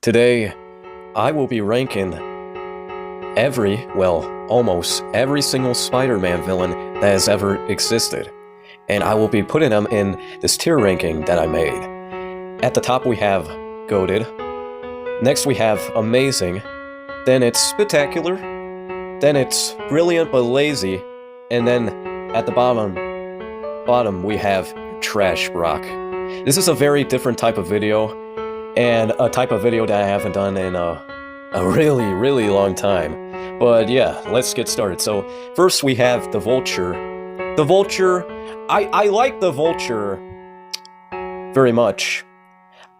Today, I will be ranking almost every single Spider-Man villain that has ever existed. And I will be putting them in this tier ranking that I made. At the top we have Goated. Next we have Amazing. Then it's Spectacular. Then it's Brilliant but Lazy. And then at the bottom we have Trash Brock. This is a very different type of video, and a type of video that I haven't done in a really long time. But yeah, let's get started. So first we have the Vulture. The Vulture, I like the Vulture very much.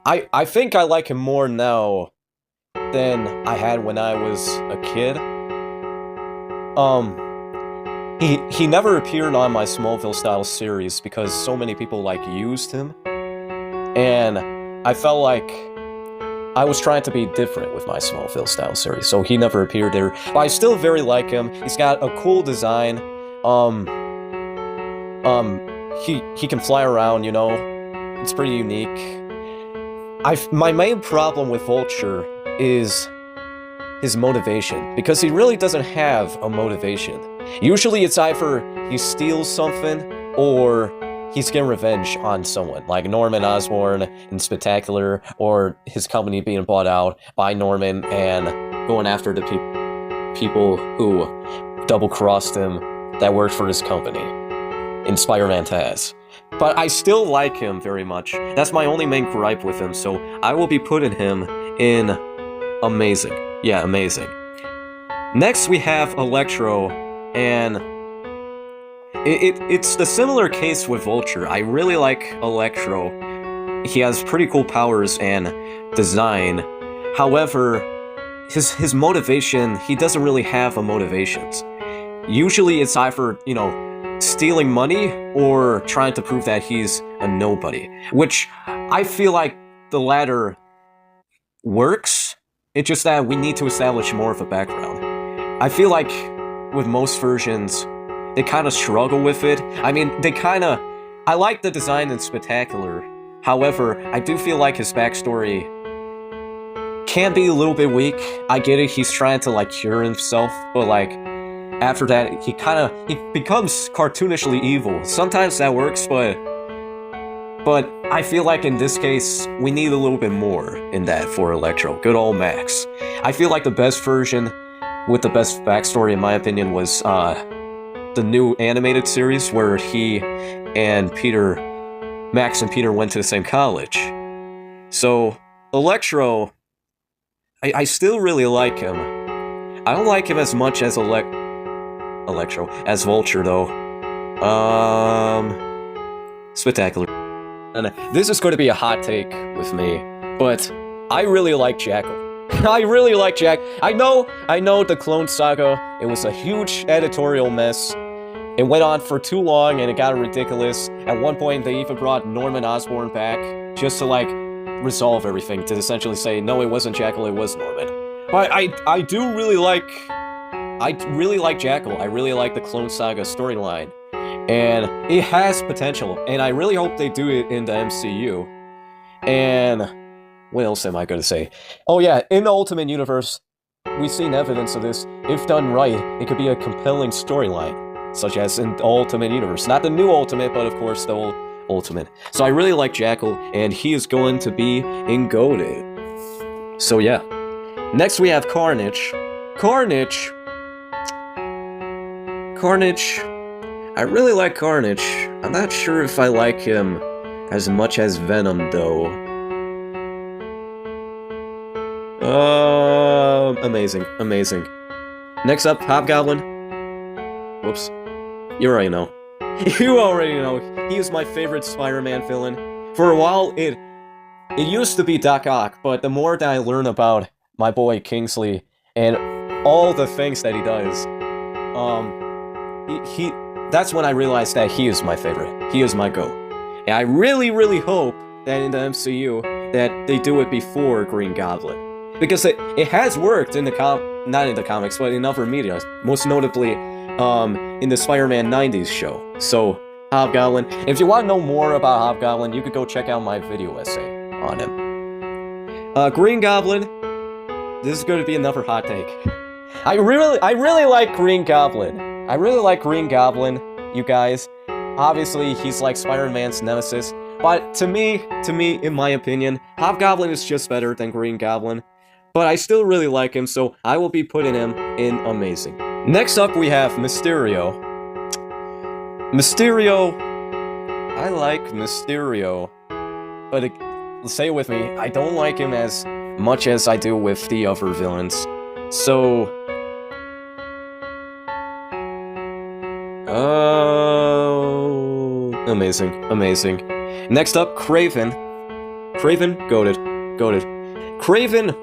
I think I like him more now than I had when I was a kid. He never appeared on my Smallville style series because so many people used him, and I felt like I was trying to be different with my Smallville style series, so he never appeared there. But I still very like him. He's got a cool design. He can fly around, you know. It's pretty unique. My main problem with Vulture is his motivation, because he really doesn't have a motivation. Usually it's either he steals something or he's getting revenge on someone, like Norman Osborn in Spectacular, or his company being bought out by Norman and going after the people who double-crossed him that worked for his company in Spider-Man Taz. But I still like him very much. That's my only main gripe with him, so I will be putting him in Amazing. Yeah, Amazing. Next we have Electro, and it's the similar case with Vulture. I really like Electro. He has pretty cool powers and design. However, his motivation, he doesn't really have a motivations. Usually it's either, you know, stealing money or trying to prove that he's a nobody, which I feel like the latter works. It's just that we need to establish more of a background. I feel like with most versions, they kind of struggle with it. I mean, I like the design in Spectacular. However, I do feel like his backstory can be a little bit weak. I get it, he's trying to cure himself, but after that, he becomes cartoonishly evil. Sometimes that works, but I feel like in this case, we need a little bit more in that for Electro. Good old Max. I feel like the best version with the best backstory, in my opinion, was the new animated series where Max and Peter went to the same college. So, Electro, I still really like him. I don't like him as much as as Vulture, though. Spectacular. And this is going to be a hot take with me, but I really like Jackal. I really like Jack. I know the Clone Saga, it was a huge editorial mess. It went on for too long and it got ridiculous. At one point, they even brought Norman Osborn back just to resolve everything, to essentially say, no, it wasn't Jackal, it was Norman. But I really like Jackal. I really like the Clone Saga storyline, and it has potential, and I really hope they do it in the MCU. And what else am I going to say? Oh yeah, in the Ultimate Universe, we've seen evidence of this. If done right, it could be a compelling storyline, such as in the Ultimate Universe. Not the new Ultimate, but of course the old Ultimate. So I really like Jackal, and he is going to be in Goated. So yeah. Next we have Carnage. Carnage, I really like Carnage. I'm not sure if I like him as much as Venom, though. Amazing. Next up, Hobgoblin. Whoops. You already know. You already know. He is my favorite Spider-Man villain. For a while, it used to be Doc Ock, but the more that I learn about my boy Kingsley and all the things that he does, that's when I realized that he is my favorite. He is my GOAT. And I really hope that in the MCU that they do it before Green Goblin. Because it has worked in not in the comics, but in other media. Most notably, in the Spider-Man 90s show. So, Hobgoblin. If you want to know more about Hobgoblin, you could go check out my video essay on him. Green Goblin. This is going to be another hot take. I really like Green Goblin. I really like Green Goblin, you guys. Obviously, he's like Spider-Man's nemesis. But to me, in my opinion, Hobgoblin is just better than Green Goblin. But I still really like him, so I will be putting him in Amazing. Next up, we have Mysterio. Mysterio. I like Mysterio. But say it with me, I don't like him as much as I do with the other villains. So... oh... amazing. Next up, Kraven. Kraven, goated. Kraven...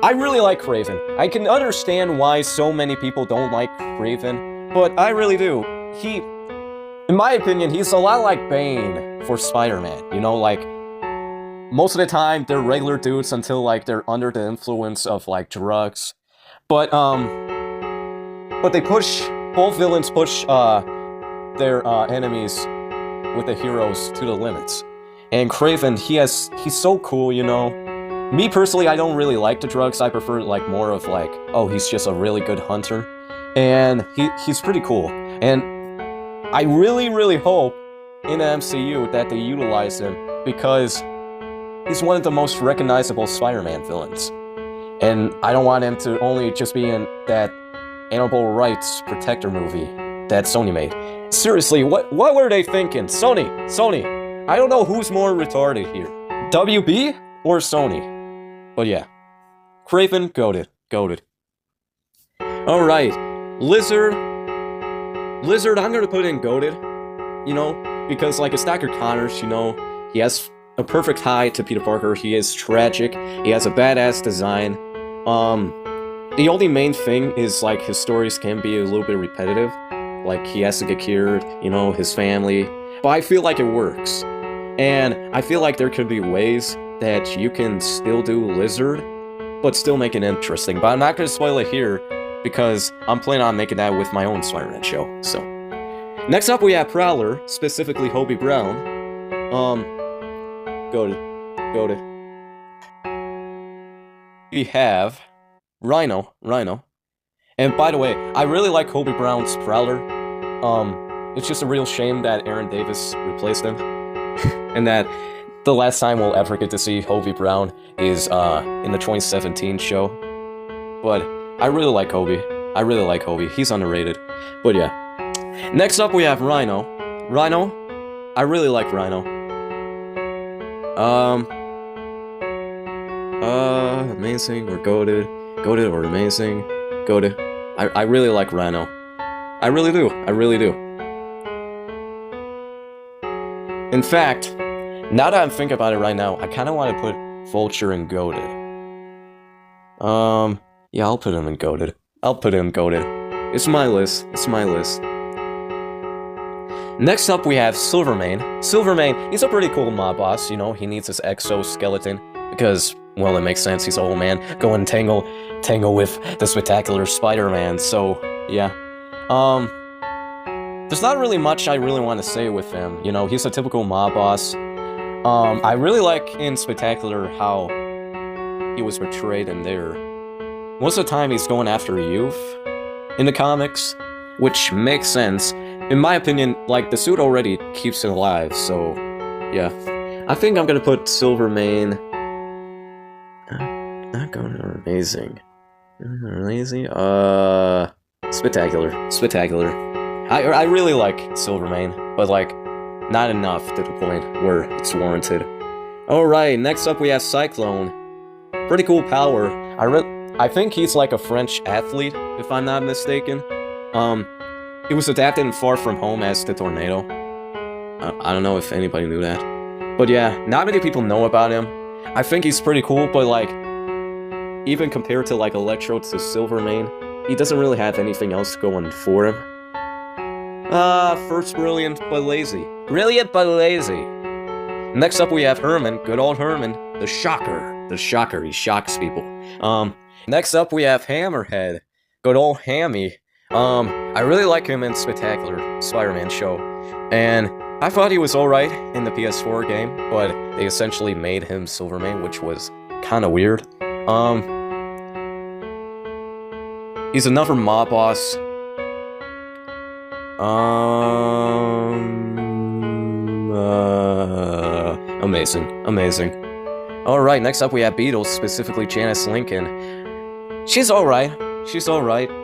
I really like Kraven. I can understand why so many people don't like Kraven, but I really do. In my opinion, he's a lot like Bane for Spider-Man. You know, like, most of the time, they're regular dudes until, like, they're under the influence of, like, drugs. But they both villains push, their, enemies with the heroes to the limits. And Kraven, he's so cool, you know? Me, personally, I don't really like the drugs. I prefer, like, more of, like, oh, he's just a really good hunter. And he's pretty cool. And I really hope in the MCU that they utilize him, because he's one of the most recognizable Spider-Man villains. And I don't want him to only just be in that animal rights protector movie that Sony made. Seriously, what were they thinking? Sony! I don't know who's more retarded here. WB or Sony? But yeah. Kraven, goated. Alright. Lizard, I'm gonna put in goated. You know? Because, like, it's Dr. Connors, you know? He has a perfect tie to Peter Parker. He is tragic. He has a badass design. The only main thing is, like, his stories can be a little bit repetitive. Like, he has to get cured, you know, his family. But I feel like it works. And I feel like there could be ways that you can still do Lizard, but still make it interesting. But I'm not going to spoil it here, because I'm planning on making that with my own Spider-Man show, so. Next up, we have Prowler, specifically Hobie Brown. Goated. We have Rhino. And by the way, I really like Hobie Brown's Prowler. It's just a real shame that Aaron Davis replaced him. And that the last time we'll ever get to see Hobie Brown is in the 2017 show. But I really like Hobie. He's underrated. But yeah. Next up we have Rhino. I really like Rhino. Amazing or goated or amazing. Goated. I really like Rhino. I really do. In fact, now that I'm thinking about it right now, I kind of want to put Vulture in goated. Yeah, I'll put him in goated. It's my list. Next up, we have Silvermane. He's a pretty cool mob boss, you know, he needs his exoskeleton, because, well, it makes sense, he's an old man, go and tangle with the spectacular Spider-Man, so, yeah. There's not really much I really want to say with him, you know, he's a typical mob boss. I really like in Spectacular how he was portrayed in there. Most of the time he's going after youth in the comics, which makes sense. In my opinion, like, the suit already keeps it alive, so, yeah. I think I'm gonna put Silvermane... not going to amazing. Lazy? Spectacular. I really like Silvermane, but, like, not enough to the point where it's warranted. Alright, next up we have Cyclone. Pretty cool power. I think he's like a French athlete, if I'm not mistaken. He was adapted in Far From Home as the Tornado. I don't know if anybody knew that. But yeah, not many people know about him. I think he's pretty cool, but like, even compared to like Electro to Silvermane, he doesn't really have anything else going for him. First brilliant, but lazy. Next up we have Herman, good old Herman, the Shocker, he shocks people. Next up we have Hammerhead, good old Hammy. I really like him in Spectacular Spider-Man show, and I thought he was alright in the PS4 game, but they essentially made him Silvermane, which was kind of weird. He's another mob boss. Amazing. Alright, next up we have Beatles, specifically Janice Lincoln. She's alright,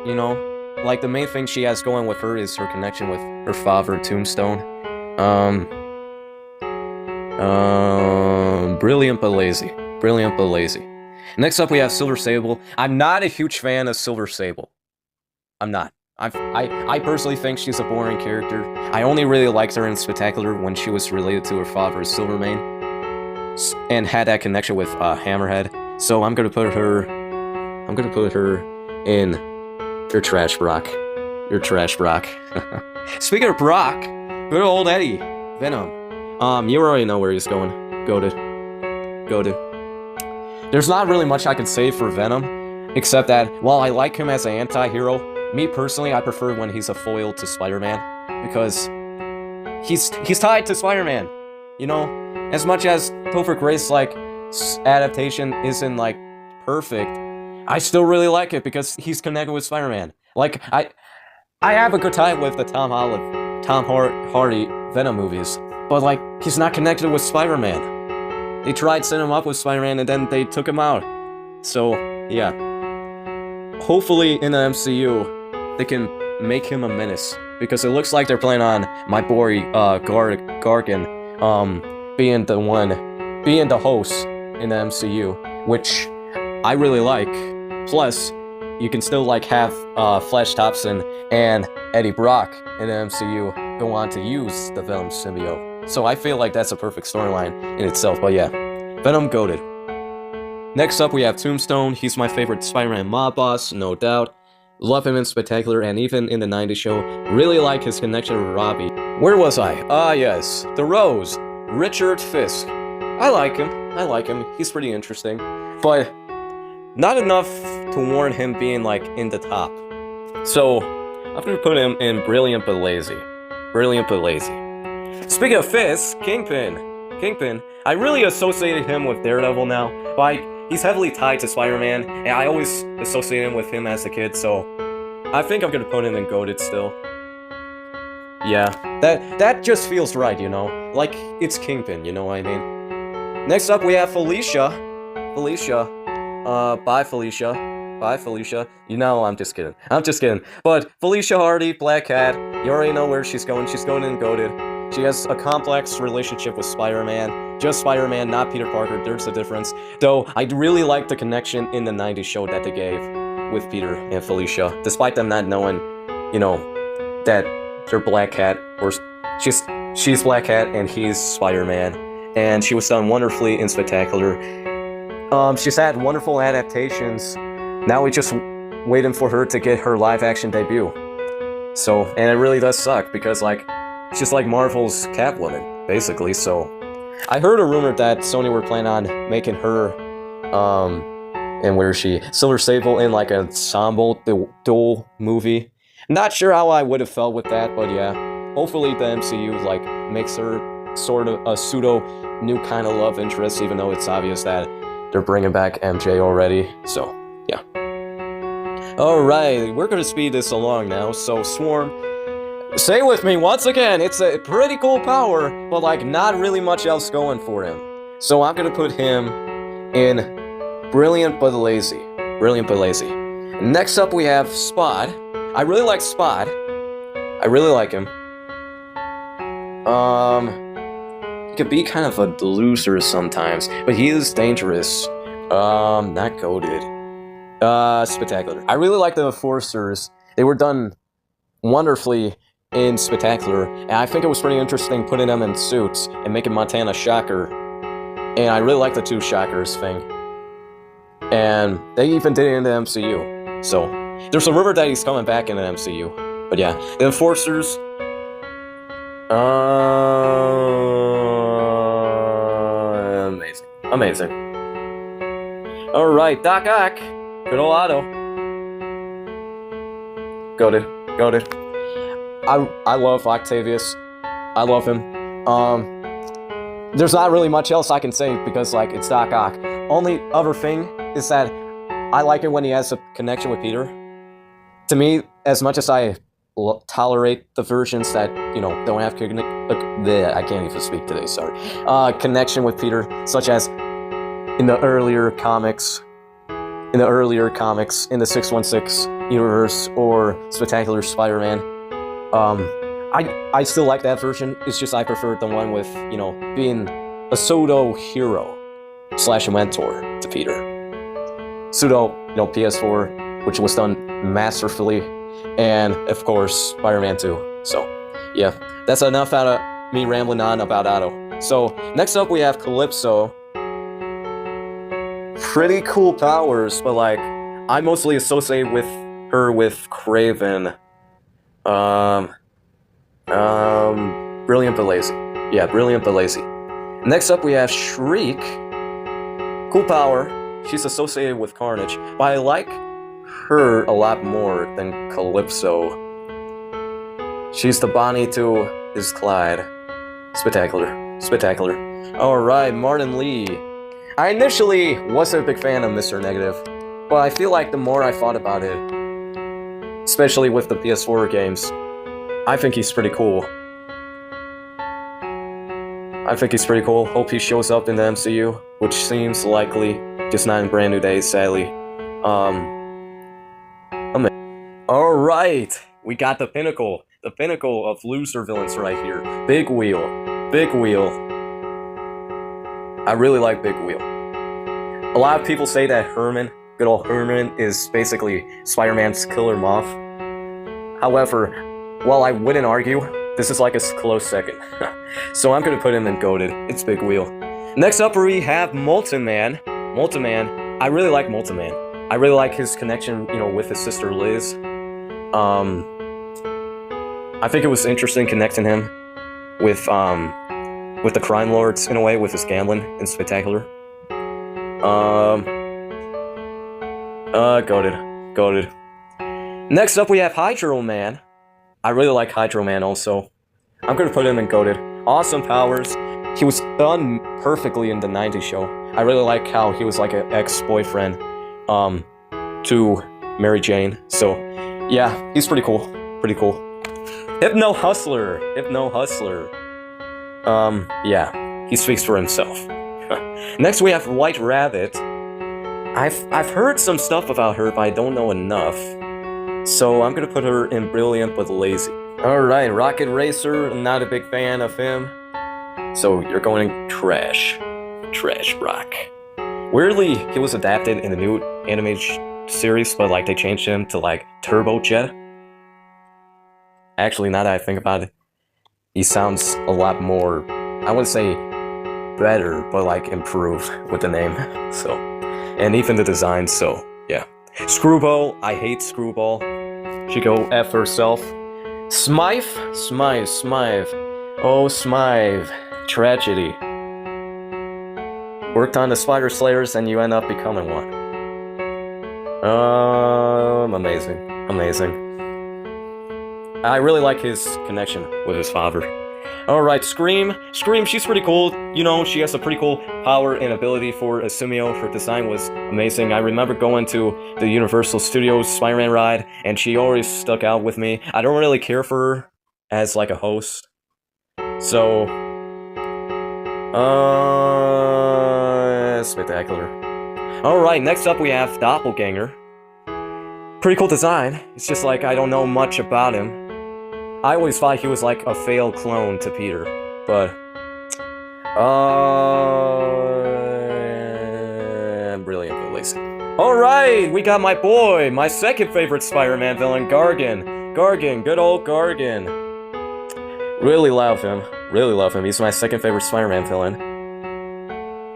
you know. Like, the main thing she has going with her is her connection with her father, Tombstone. Brilliant but lazy. Next up we have Silver Sable. I'm not a huge fan of Silver Sable. I'm not. I personally think she's a boring character. I only really liked her in Spectacular when she was related to her father, Silvermane, and had that connection with Hammerhead. So I'm gonna put her in your trash, Brock. Your trash, Brock. Speaking of Brock, good old Eddie, Venom. You already know where he's going. Goated. There's not really much I can say for Venom, except that while I like him as an anti-hero, me personally, I prefer when he's a foil to Spider-Man, because he's tied to Spider-Man. You know, as much as Topher Grace's like adaptation isn't like perfect, I still really like it because he's connected with Spider-Man. Like, I have a good time with the Tom Hardy Venom movies, but like, he's not connected with Spider-Man. They tried setting him up with Spider-Man and then they took him out. So, yeah. Hopefully in the MCU, they can make him a menace, because it looks like they're planning on my boy Gargan being the host in the MCU, which I really like. Plus, you can still like have Flash Thompson and Eddie Brock in the MCU go on to use the Venom symbiote. So I feel like that's a perfect storyline in itself. But yeah, Venom goated. Next up we have Tombstone. He's my favorite Spider-Man mob boss, no doubt. Love him in Spectacular and even in the 90s show. Really like his connection with Robbie. Where was I? Ah yes, The Rose. Richard Fisk. I like him. He's pretty interesting. But not enough to warrant him being like in the top. So I'm gonna put him in Brilliant but Lazy. Speaking of Fisk, Kingpin. I really associated him with Daredevil now. Like, he's heavily tied to Spider-Man, and I always associate him with him as a kid, so I think I'm gonna put him in goated still. Yeah, that just feels right, you know? Like, it's Kingpin, you know what I mean? Next up we have Felicia. Bye Felicia. You know, I'm just kidding. But Felicia Hardy, Black Cat, you already know where she's going. She's going in goated. She has a complex relationship with Spider-Man. Just Spider-Man, not Peter Parker. There's a difference. Though, I really like the connection in the 90s show that they gave with Peter and Felicia. Despite them not knowing, you know, that they're Black Cat, or she's Black Cat and he's Spider-Man. And she was done wonderfully in Spectacular. She's had wonderful adaptations. Now we're just waiting for her to get her live-action debut. So, and it really does suck, because, like, she's like Marvel's Catwoman, basically, so... I heard a rumor that Sony were planning on making her, and where is she? Silver Sable in, like, an ensemble duel movie. Not sure how I would have felt with that, but yeah. Hopefully the MCU, like, makes her sort of a pseudo new kind of love interest, even though it's obvious that they're bringing back MJ already, so, yeah. Alright, we're gonna speed this along now, so Swarm, say with me once again, it's a pretty cool power, but like not really much else going for him. So I'm gonna put him in Brilliant but Lazy. Next up we have Spot. I really like Spot. I really like him. He could be kind of a loser sometimes, but he is dangerous. Not goated. Spectacular. I really like the Enforcers. They were done wonderfully in Spectacular, and I think it was pretty interesting putting them in suits and making Montana Shocker. And I really like the two Shockers thing. And they even did it in the MCU. So, there's a rumor that he's coming back in the MCU. But yeah, the Enforcers... Amazing. Alright, Doc Ock. Good old Otto. Goated. I love Octavius. I love him. There's not really much else I can say because, like, it's Doc Ock. only other thing is that I like it when he has a connection with Peter. To me, as much as I tolerate the versions that, don't have I can't even speak today, sorry. Connection with Peter, such as in the earlier comics, in the 616 universe or Spectacular Spider-Man. I still like that version. It's just I prefer the one with, being a pseudo-hero / mentor to Peter. Pseudo, PS4, which was done masterfully, and of course, Spider-Man 2. So, yeah, that's enough out of me rambling on about Otto. So, next up we have Calypso. Pretty cool powers, but I mostly associate with her with Kraven. Brilliant but lazy. Yeah, brilliant but lazy. Next up we have Shriek. Cool power. She's associated with Carnage, but I like her a lot more than Calypso. She's the Bonnie to his Clyde. Spectacular. Alright, Martin Lee. I initially wasn't a big fan of Mr. Negative, but I feel like the more I thought about it, especially with the PS4 games, I think he's pretty cool. Hope he shows up in the MCU, which seems likely, just not in Brand New Day, sadly. Alright, we got the pinnacle of loser villains right here. Big Wheel. I really like Big Wheel. A lot of people say that good old Herman, is basically Spider-Man's Killer Moth. However, while I wouldn't argue, this is like a close second. So I'm gonna put him in goated. It's Big Wheel. Next up we have Molten Man. I really like Molten Man. I really like his connection, with his sister Liz. I think it was interesting connecting him with the crime lords in a way, with his gambling and Spectacular. Goated. Next up we have Hydro Man. I really like Hydro Man also. I'm gonna put him in goated. Awesome powers. He was done perfectly in the 90s show. I really like how he was like an ex-boyfriend to Mary Jane. So yeah, he's pretty cool. Hypno Hustler. Yeah, he speaks for himself. Next we have White Rabbit. I've heard some stuff about her, but I don't know enough. So I'm gonna put her in brilliant but lazy. Alright, Rocket Racer, I'm not a big fan of him. So you're going trash. Trash Brock. Weirdly, he was adapted in the new animated series, but they changed him to Turbo Jet. Actually, now that I think about it, he sounds a lot more, I wouldn't say better, but improved with the name. So, and even the design, so yeah. Screwball, I hate Screwball. She go F herself. Smythe. Oh, Smythe. Tragedy. Worked on the Spider Slayers and you end up becoming one. Amazing. I really like his connection with his father. Alright, Scream, she's pretty cool. She has a pretty cool power and ability for Asumio. Her design was amazing. I remember going to the Universal Studios Spider-Man ride, and she always stuck out with me. I don't really care for her as a host. So, Spectacular. Alright, next up we have Doppelganger. Pretty cool design. It's just I don't know much about him. I always thought he was a failed clone to Peter, but brilliant but lazy. Alright, we got my boy, my second favorite Spider-Man villain, Gargan. Good old Gargan. Really love him. He's my second favorite Spider-Man villain.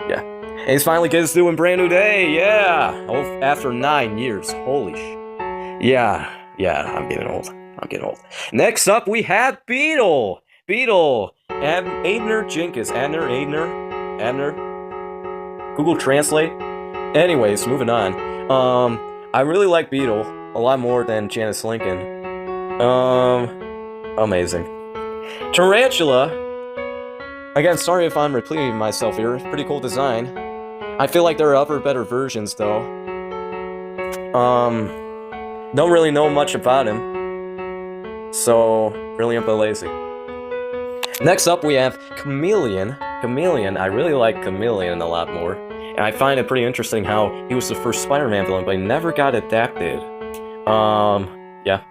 Yeah. And he's finally getting his due in Brand New Day, yeah! Oh, after 9 years, holy sh... Yeah, I'm getting old. Next up, we have Beetle. Abner Jenkins. Abner. Google Translate. Anyways, moving on. I really like Beetle a lot more than Janice Lincoln. Amazing. Tarantula. Again, sorry if I'm repeating myself here. Pretty cool design. I feel like there are other better versions, though. Don't really know much about him. So, brilliant but lazy. Next up, we have Chameleon. Chameleon, I really like Chameleon a lot more. And I find it pretty interesting how he was the first Spider-Man villain, but he never got adapted. Yeah.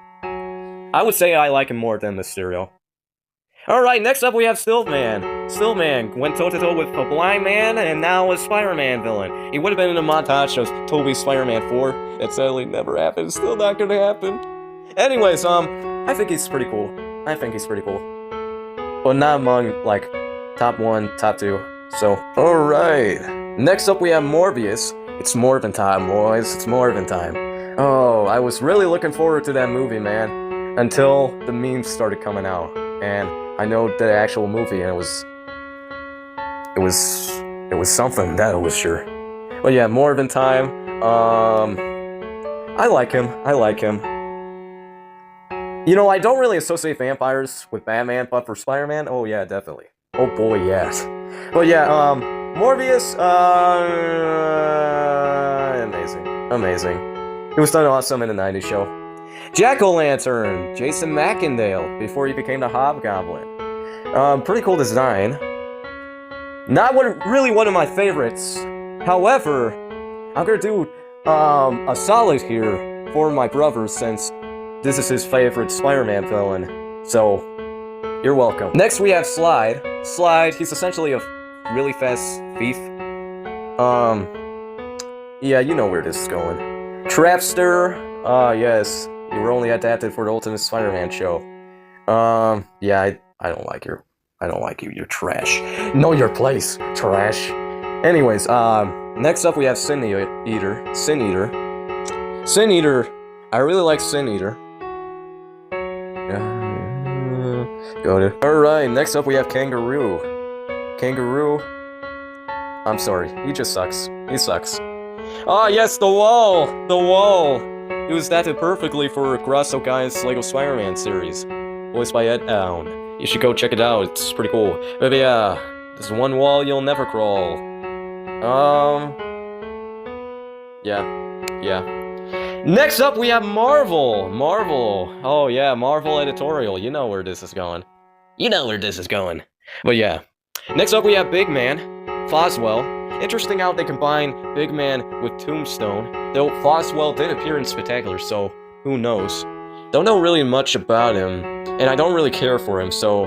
I would say I like him more than Mysterio. Alright, next up we have Stillman. Stillman went toe-to-toe with a blind man and now a Spider-Man villain. He would have been in a montage of Tobey's Spider-Man 4. That sadly never happened. Still not gonna happen. Anyways, I think he's pretty cool. I think he's pretty cool. But not among, like, top 1, top 2. So, alright. Next up we have Morbius. It's Morbin time, boys. It's Morbin time. Oh, I was really looking forward to that movie, man. Until the memes started coming out. And I know the actual movie, and it was something, that was sure. But yeah, Morbin time. I like him. I like him. You know, I don't really associate vampires with Batman, but for Spider-Man, oh yeah, definitely. Oh boy, yes. But yeah, Morbius, amazing. Amazing. He was done awesome in the 90s show. Jack-o'-lantern, Jason McIndale, before he became the Hobgoblin. Pretty cool design. Not really one of my favorites. However, I'm gonna do a solid here for my brother since this is his favorite Spider-Man villain. So, you're welcome. Next we have Slide. Slide, he's essentially a really fast thief. Yeah, you know where this is going. Trapster, yes. You were only adapted for the Ultimate Spider-Man show. Yeah, I don't like you. I don't like you. You're trash. Know your place, trash. Anyways, next up we have Sin Eater. Sin Eater. Sin Eater. I really like Sin Eater. Got it. Alright, next up we have Kangaroo. Kangaroo. I'm sorry. He just sucks. He sucks. Ah, yes, the wall! The wall! It was adapted perfectly for Grasso Guy's LEGO Spider-Man series, voiced by Ed Allen. You should go check it out, it's pretty cool. But yeah, there's one wall you'll never crawl. Yeah. Next up, we have Marvel! Marvel! Oh yeah, Marvel Editorial, you know where this is going. You know where this is going. But yeah. Next up, we have Big Man, Foswell. Interesting how they combine Big Man with Tombstone, though Foswell did appear in Spectacular, so who knows. Don't know really much about him, and I don't really care for him, so...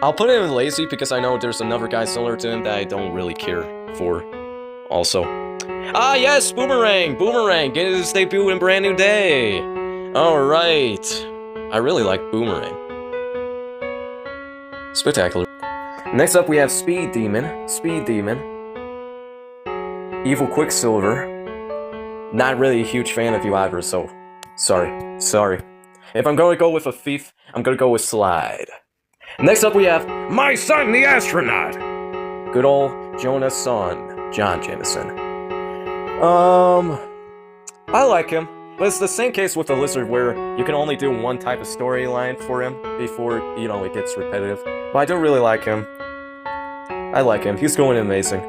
I'll put him in lazy because I know there's another guy similar to him that I don't really care for, also. Ah yes, Boomerang! Boomerang! Get his debut in Brand New Day! Alright. I really like Boomerang. Spectacular. Next up we have Speed Demon. Speed Demon. Evil Quicksilver. Not really a huge fan of you either, so... Sorry. If I'm going to go with a thief, I'm going to go with Slide. Next up we have My Son the Astronaut. Good old Jonah's son, John Jameson. I like him. But it's the same case with the Lizard where you can only do one type of storyline for him before, you know, it gets repetitive. But I do really like him. I like him. He's going amazing.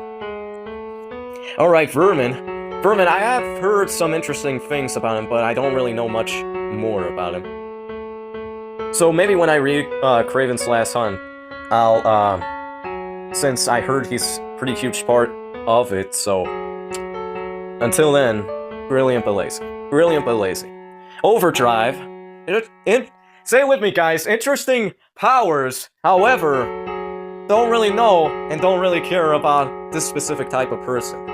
Alright, Vermin. Vermin, I have heard some interesting things about him, but I don't really know much more about him. So maybe when I read Kraven's Last Hunt, I'll, since I heard he's a pretty huge part of it, so... Until then, brilliant but lazy. Brilliant but lazy. Overdrive. Say it with me, guys. Interesting powers. However, don't really know and don't really care about this specific type of person.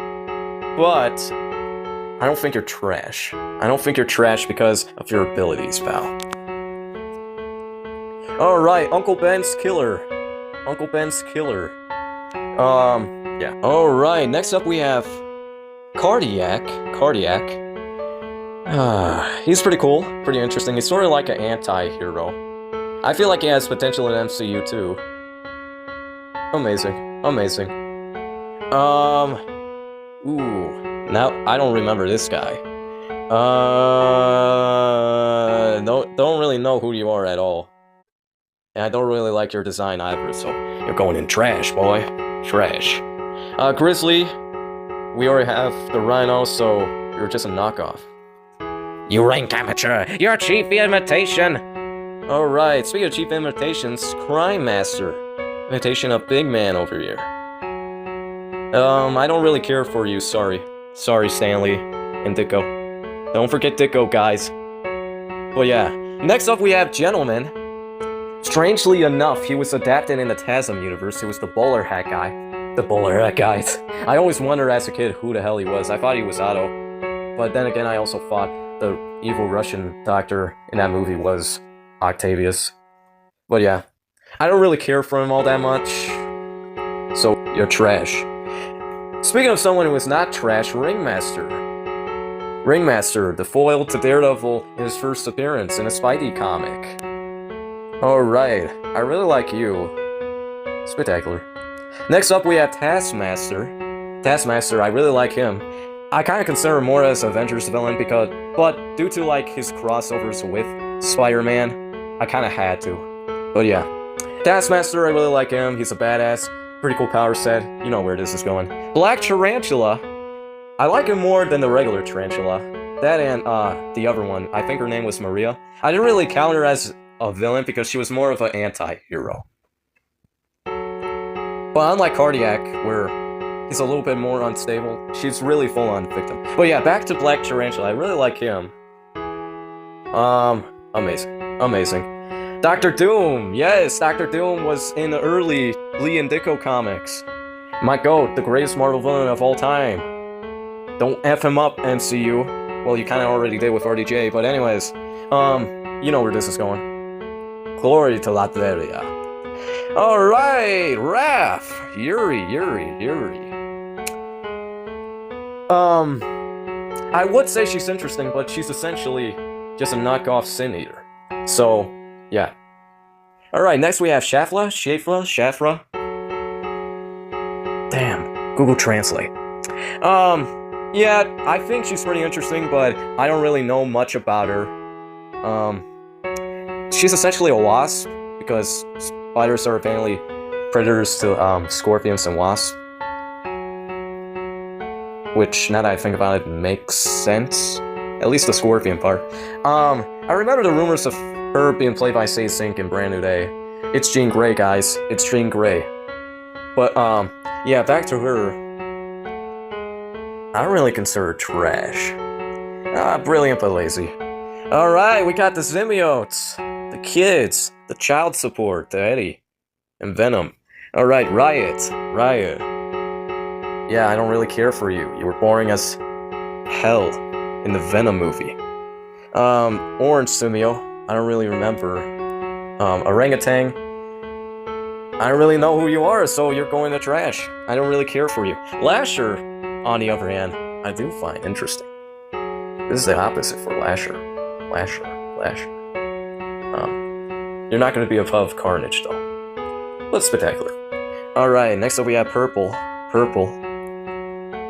But I don't think you're trash. I don't think you're trash because of your abilities, pal. Alright, Uncle Ben's Killer. Uncle Ben's Killer. Yeah. Alright, next up we have Cardiac. He's pretty cool, pretty interesting. He's sort of like an anti-hero. I feel like he has potential in MCU too. Amazing. Ooh, now I don't remember this guy. Don't really know who you are at all. And I don't really like your design either, so you're going in trash, boy. Trash. Grizzly, we already have the Rhino, so you're just a knockoff. You rank amateur! You're a cheap imitation! Alright, speaking of cheap imitations, Crime Master. Imitation of Big Man over here. I don't really care for you, sorry. Sorry, Stanley and Ditko. Don't forget Ditko, guys. But yeah, next up we have Gentleman. Strangely enough, he was adapted in the TASM universe. He was the bowler hat guy. The bowler hat guys. I always wondered as a kid who the hell he was. I thought he was Otto. But then again, I also thought the evil Russian doctor in that movie was Octavius. But yeah, I don't really care for him all that much. So, you're trash. Speaking of someone who is not trash, Ringmaster. Ringmaster, the foil to Daredevil in his first appearance in a Spidey comic. Alright, I really like you. Spectacular. Next up we have Taskmaster. Taskmaster, I really like him. I kind of consider him more as Avengers villain but due to like his crossovers with Spider-Man, I kind of had to. But yeah, Taskmaster, I really like him. He's a badass. Pretty cool power set. You know where this is going. Black Tarantula. I like him more than the regular Tarantula. That and the other one. I think her name was Maria. I didn't really count her as a villain because she was more of an anti-hero. But unlike Cardiac, where he's a little bit more unstable, she's really full-on victim. But yeah, back to Black Tarantula. I really like him. Amazing. Amazing. Dr. Doom! Yes, Dr. Doom was in the early Lee and Ditko comics. My GOAT, the greatest Marvel villain of all time. Don't F him up, MCU. Well, you kinda already did with RDJ, but anyways. You know where this is going. Glory to Latveria. Alright, Raph! Yuri. I would say she's interesting, but she's essentially just a knockoff Sin Eater. So, yeah. Alright, next we have Shafra. Damn, Google Translate. Yeah, I think she's pretty interesting, but I don't really know much about her. She's essentially a wasp, because spiders are apparently predators to, scorpions and wasps. Which, now that I think about it, makes sense. At least the scorpion part. I remember the rumors of her being played by Sadie Sink in Brand New Day. It's Jean Grey, guys. It's Jean Grey. But, yeah, back to her. I don't really consider her trash. Brilliant but lazy. Alright, we got the Symbiotes. The kids. The child support. The Eddie. And Venom. Alright, Riot. Yeah, I don't really care for you. You were boring as hell in the Venom movie. Orange Symbiote. I don't really remember. Orangutan. I don't really know who you are, so you're going to trash. I don't really care for you. Lasher, on the other hand, I do find interesting. This is the opposite for Lasher. Lasher. You're not going to be above Carnage, though. But spectacular. Alright, next up we have Purple.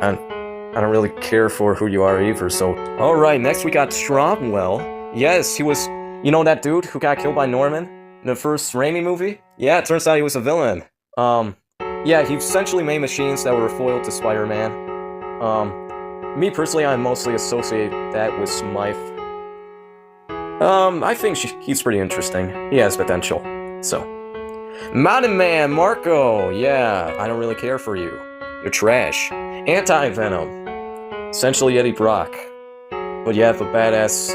I don't really care for who you are either, so... Alright, next we got Stromwell. Yes, he was... You know that dude who got killed by Norman in the first Raimi movie? Yeah, it turns out he was a villain. Yeah, he essentially made machines that were a foil to Spider-Man. Me personally, I mostly associate that with Smythe. I think he's pretty interesting. He has potential, so... Mountain Man, Marco! Yeah, I don't really care for you. You're trash. Anti-Venom. Essentially Eddie Brock. But you have a badass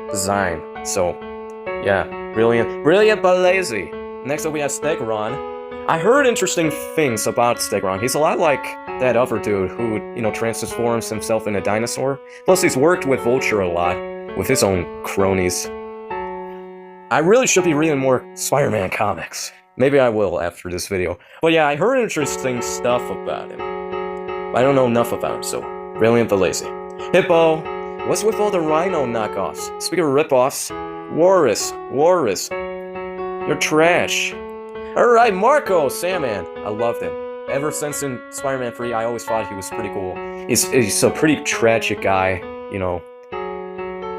design, so... Yeah, brilliant but lazy. Next up we have Stegron. I heard interesting things about Stegron. He's a lot like that other dude who, you know, transforms himself into a dinosaur. Plus he's worked with Vulture a lot, with his own cronies. I really should be reading more Spider-Man comics. Maybe I will after this video. But yeah, I heard interesting stuff about him. I don't know enough about him, so brilliant but lazy. Hippo! What's with all the Rhino knockoffs? Speaking of ripoffs, Walrus. You're trash. Alright, Marco! Sandman. I loved him. Ever since in Spider-Man 3, I always thought he was pretty cool. He's a pretty tragic guy, you know.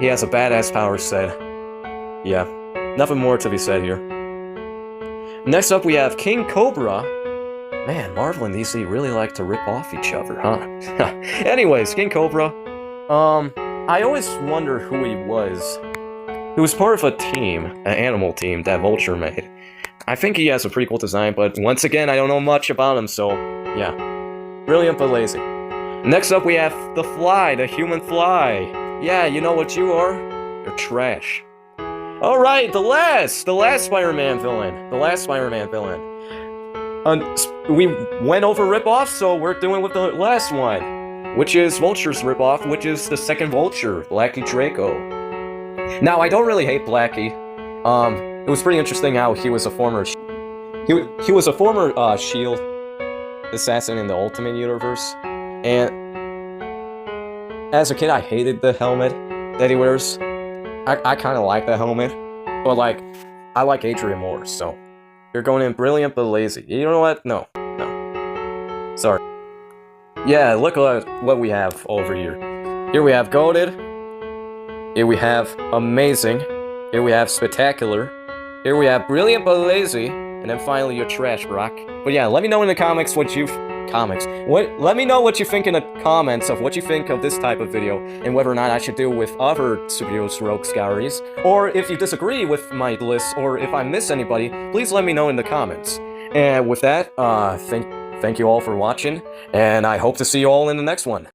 He has a badass power set. Yeah, nothing more to be said here. Next up we have King Cobra. Man, Marvel and DC really like to rip off each other, huh? Anyways, King Cobra. I always wonder who he was. He was part of a team, an animal team that Vulture made. I think he has a pretty cool design, but once again, I don't know much about him, so yeah. Brilliant but lazy. Next up, we have the Fly, the human fly. Yeah, you know what you are? You're trash. Alright, the last Spider-Man villain. The last Spider-Man villain. We went over rip-off, so we're doing with the last one, which is Vulture's rip-off, which is the second Vulture, Blackie Draco. Now, I don't really hate Blackie. It was pretty interesting how he was a former he was a former SHIELD assassin in the Ultimate Universe, and as a kid, I hated the helmet that he wears. I kind of like the helmet, but like, I like Adrian more, so you're going in brilliant but lazy. You know what? No. Sorry. Yeah, look at what we have over here. Here we have Goated. Here we have Amazing. Here we have Spectacular. Here we have Brilliant but Lazy. And then finally, you're trash, Brock. But yeah, let me know in the comments what you... Let me know what you think in the comments of what you think of this type of video, and whether or not I should deal with other superheroes rogue scaries. Or if you disagree with my list, or if I miss anybody, please let me know in the comments. And with that, thank you all for watching, and I hope to see you all in the next one.